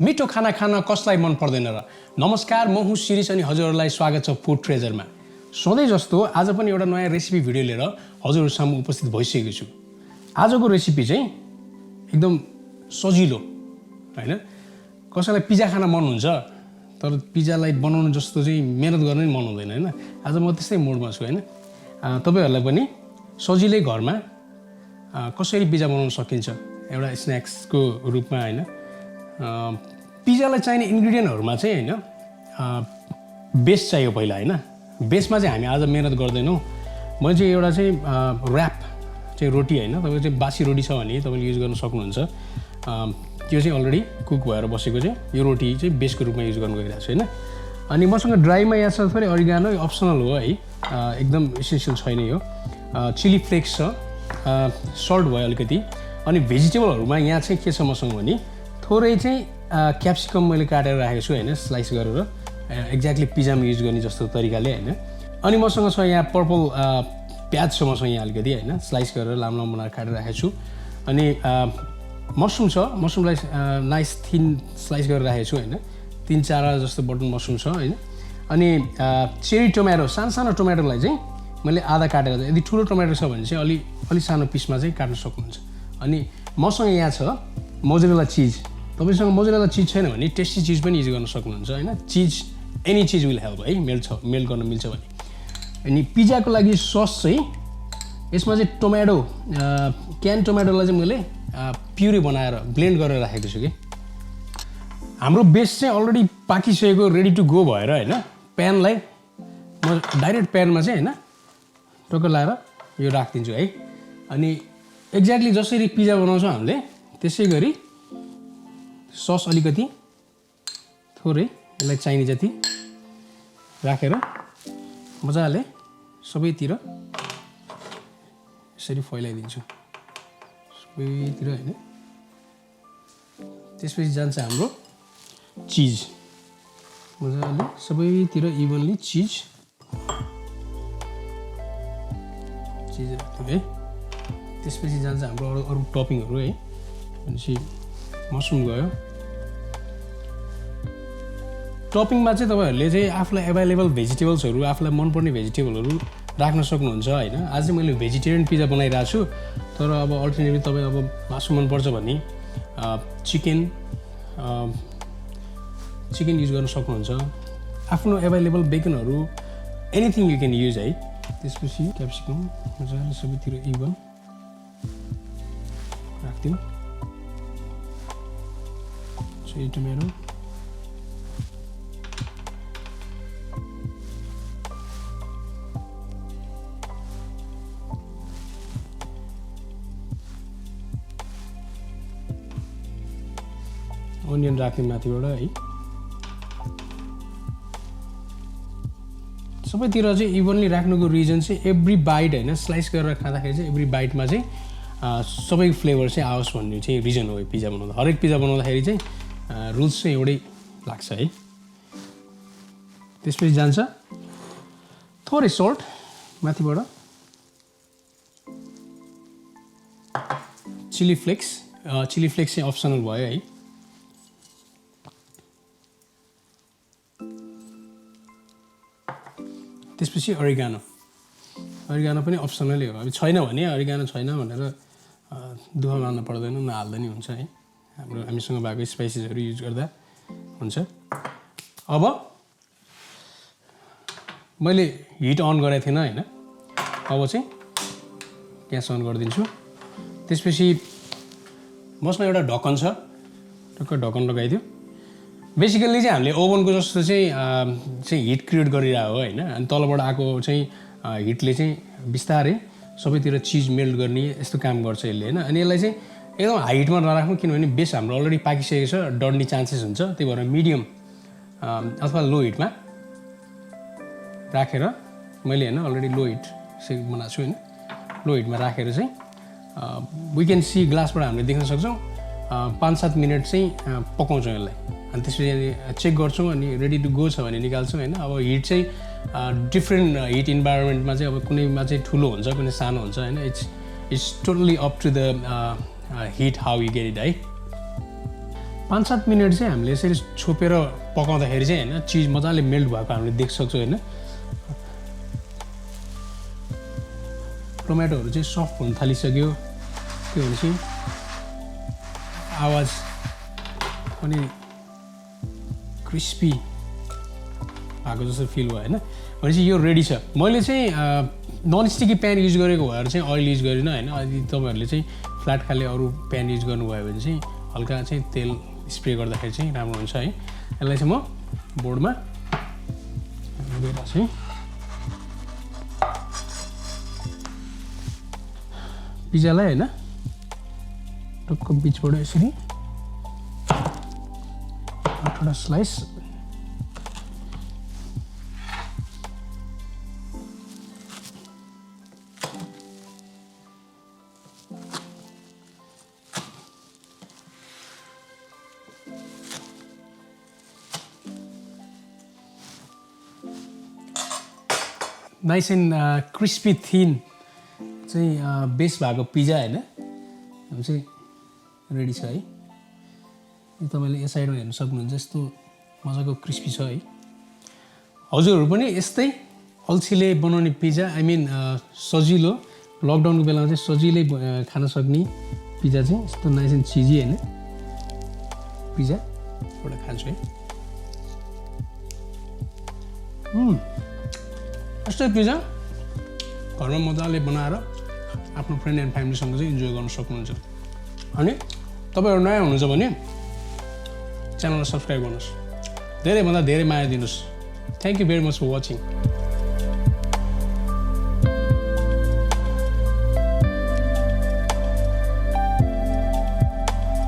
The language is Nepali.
मिठो खाना खान कसलाई मन पर्दैन र। नमस्कार, म हुँ शिरीष अनि हजुरहरूलाई स्वागत छ फुड ट्रेजरमा। सधैँ जस्तो आज पनि एउटा नयाँ रेसिपी भिडियो लिएर हजुरहरूसामु उपस्थित भइसकेको छु। आजको रेसिपी चाहिँ एकदम सजिलो हैन। कसैलाई पिज्जा खान मन हुन्छ तर पिज्जालाई बनाउनु जस्तो चाहिँ मेहनत गर्न नि मन हुँदैन हैन। आज म त्यस्तै मुडमा छु हैन। तपाईहरुलाई पनि सजिलै घरमा कसरी पिज्जा बनाउन सकिन्छ एउटा स्न्याक्सको रूपमा हैन। पिज्जालाई चाहिने इन्ग्रेडियन्टहरुमा चाहिँ हैन बेस चाहियो पहिला हैन। बेसमा चाहिँ हामी आज मेहनत गर्दैनौं। म चाहिँ एउटा चाहिँ र्याप चाहिँ रोटी हैन, तपाईको चाहिँ बासी रोटी छ भने तपाईले युज गर्न सक्नुहुन्छ। त्यो चाहिँ अलरेडी कुक भएर बसेको चाहिँ यो रोटी चाहिँ बेसको रूपमा युज गर्न गइरहेको छु हैन। अनि मसँग ड्राईमा यहाँ छ फेरि अरिगानो, अप्सनल हो है, एकदम एसेन्शियल छैन यो। चिली फ्लेक्स छ, सल्ट भयो अलिकति। अनि भेजिटेबलहरुमा यहाँ चाहिँ के छ मसँग भने थोरै चाहिँ क्याप्सिकम मैले काटेर राखेको छु हैन, स्लाइस गरेर एक्ज्याक्टली पिज्जामा युज गर्ने जस्तो तरिकाले हैन। अनि मसँग छ यहाँ पर्पल प्याज छ मसँग यहाँ अलिकति हैन, स्लाइस गरेर लामो लामो बनाएर काटेर राखेको छु। अनि मसरुम छ, मसरुमलाई नाइस थिन स्लाइस गरेर राखेको छु हैन। 3-4 जस्तो बटन मसरुम छ हैन। अनि चेरी टोमेटो, सानो टोमेटोलाई चाहिँ मैले आधा काटेर, यदि ठुलो टोमेटो छ भने चाहिँ अलि सानो पिसमा चाहिँ काट्न सक्नुहुन्छ। अनि मसँग यहाँ छ मोजरेला चीज। तपाईसँग मोजरेला चीज छैन भने टेस्टी चीज पनि युज गर्न सक्नुहुन्छ हैन। चीज एनी चीज विल हेल्प है, मेल्ट गर्न मिल्छ भने। अनि पिज्जाको लागि सस चाहिँ यसमा चाहिँ टोमेटो, क्यान टोमेटोलाई चाहिँ मैले प्युरी बनाएर ब्लेन्ड गरेर राखेको छु कि। हाम्रो बेस चाहिँ अलरेडी पाकिसकेको रेडी टु गो भएर हैन, प्यानलाई म डाइरेक्ट प्यानमा चाहिँ हैन टक्क लाएर यो राखिदिन्छु है। अनि एक्ज्याक्टली जसरी पिज्जा बनाउँछौँ हामीले त्यसै गरी सस अलिकति थोरै यसलाई चाहिने जति राखेर मजाले सबैतिर यसरी फैलाइदिन्छु सबैतिर हैन। त्यसपछि जान्छ हाम्रो चीज, मजाले सबैतिर इभनली चीज राख्छु है। त्यसपछि जान्छ हाम्रो अरू टपिङहरु है। भनेपछि मसरुम गयो। टपिङमा चाहिँ तपाईहरुले चाहिँ आफुलाई अवेलेबल भेजिटेबल्सहरु, आफुलाई मनपर्ने भेजिटेबलहरु राख्न सक्नुहुन्छ हैन। आज चाहिँ मैले भेजिटेरियन पिज्जा बनाइरहेको छु, तर अब अल्टरनेटिभ तपाई अब मासु मन पर्छ भने चिकन युज गर्न सक्नुहुन्छ। आफ्नो अवेलेबल बेकनहरु एनीथिङ यु क्यान युज है। त्यसपछि क्याप्सिकम मजाले सबैतिर इभन राख्दिउँ। चेरी टोमेटो, अनियन राख्ने माथिबाट है। सबैतिर चाहिँ इभनली राख्नुको रिजन चाहिँ एभ्री बाइट हैन, स्लाइस गरेर खाँदाखेरि चाहिँ एभ्री बाइटमा चाहिँ सबै फ्लेभर चाहिँ आओस् भन्ने चाहिँ रिजन हो पिज्जा बनाउँदा। हरेक पिज्जा बनाउँदाखेरि चाहिँ रुल्स चाहिँ एउटै लाग्छ है। त्यसपछि जान्छ थोरै सल्ट माथिबाट, चिली फ्लेक्स चाहिँ अप्सनल भयो है। त्यसपछि अरिगानो पनि अप्सनलै हो। अब छैन भने अरिगानो छैन भनेर दुःख मान्न पर्दैन, नहाल्दा नि हुन्छ है। हामीसँग भएको स्पाइसेसहरु युज गर्दा हुन्छ। अब मैले हिट अन गरेको थिएन हैन, अब चाहिँ ग्यास अन गरिदिन्छु। त्यसपछि मसँग एउटा ढक्कन छ, टक्क ढक्कन लगाइदियो। बेसिकली चाहिँ हामीले ओभनको जस्तो चाहिँ हिट क्रिएट गरिरहेको हो हैन। अनि तलबाट आएको चाहिँ हिटले चाहिँ बिस्तारै सबैतिर चिज मेल्ट गर्ने यस्तो काम गर्छ यसले हैन। अनि यसलाई चाहिँ एकदम हाइटमा नराख्नु, किनभने बेस हाम्रो अलरेडी पाकिसकेको छ, डढ्ने चान्सेस हुन्छ। त्यही भएर मिडियम अथवा लो हिटमा राखेर मैले हैन अलरेडी लो हिट बनाएको छु हैन। लो हिटमा राखेर चाहिँ वी क्यान सी ग्लासबाट हामीले देख्न सक्छौँ 5-7 मिनट चाहिँ पकाउँछौँ यसलाई। अनि त्यसपछि चेक गर्छौँ अनि रेडी टु गो छ भने निकाल्छौँ हैन। अब हिट चाहिँ डिफ्रेन्ट हिट इन्भाइरोमेन्टमा चाहिँ अब कुनैमा चाहिँ ठुलो हुन्छ, कुनै सानो हुन्छ हैन। It's totally up to the hit how you get it है। 5-7 मिनट चाहिँ हामीले यसरी छोपेर पकाउँदाखेरि चाहिँ हैन चिज मजाले मेल्ट भएको हामीले देख्न सक्छौँ हैन टोमेटोहरू चाहिँ सफ्ट हुन थालिसक्यो त्यो भनेपछि आवाज पनि क्रिस्पी भएको जस्तो फिल भयो हैन भनेपछि यो रेडी छ मैले चाहिँ नन स्टिकी प्यान युज गरेको भएर चाहिँ अयल युज गरिन हैन यदि तपाईहरुले चाहिँ फ्ल्याट खाले अरु प्यान युज गर्नुभयो भने चाहिँ हल्का चाहिँ तेल स्प्रे गर्दाखेरि चाहिँ राम्रो हुन्छ है यसलाई चाहिँ म बोर्डमा हालेर चाहिँ पिज्जालाई हैन टक्क बीचबाट यसरी आठवटा slice nice and crispy thin चाहिँ बेस भएको पिज्जा हैन यो चाहिँ रेडी छ है यो तपाईले यो साइडमा हेर्न सक्नुहुन्छ यस्तो मजाको क्रिस्पी छ है हजुरहरु पनि यस्तै अल्छीले बनाउने पिज्जा आई मिन सजिलो लकडाउनको बेलामा चाहिँ सजिलै खान सक्ने पिज्जा चाहिँ यस्तो नाइस एन्ड चिजी हैन पिज्जा एउटा खान्छु है यस्तै पिज्जा घरमा मजाले बनाएर आफ्नो फ्रेन्ड एन्ड फ्यामिलीसँग चाहिँ इन्जोय गर्न सक्नुहुन्छ अनि तपाईहरु नयाँ हुनुहुन्छ भने च्यानललाई सब्स्क्राइब गर्नुस् धेरै भन्दा धेरै माया दिनुस् thank you very much for watching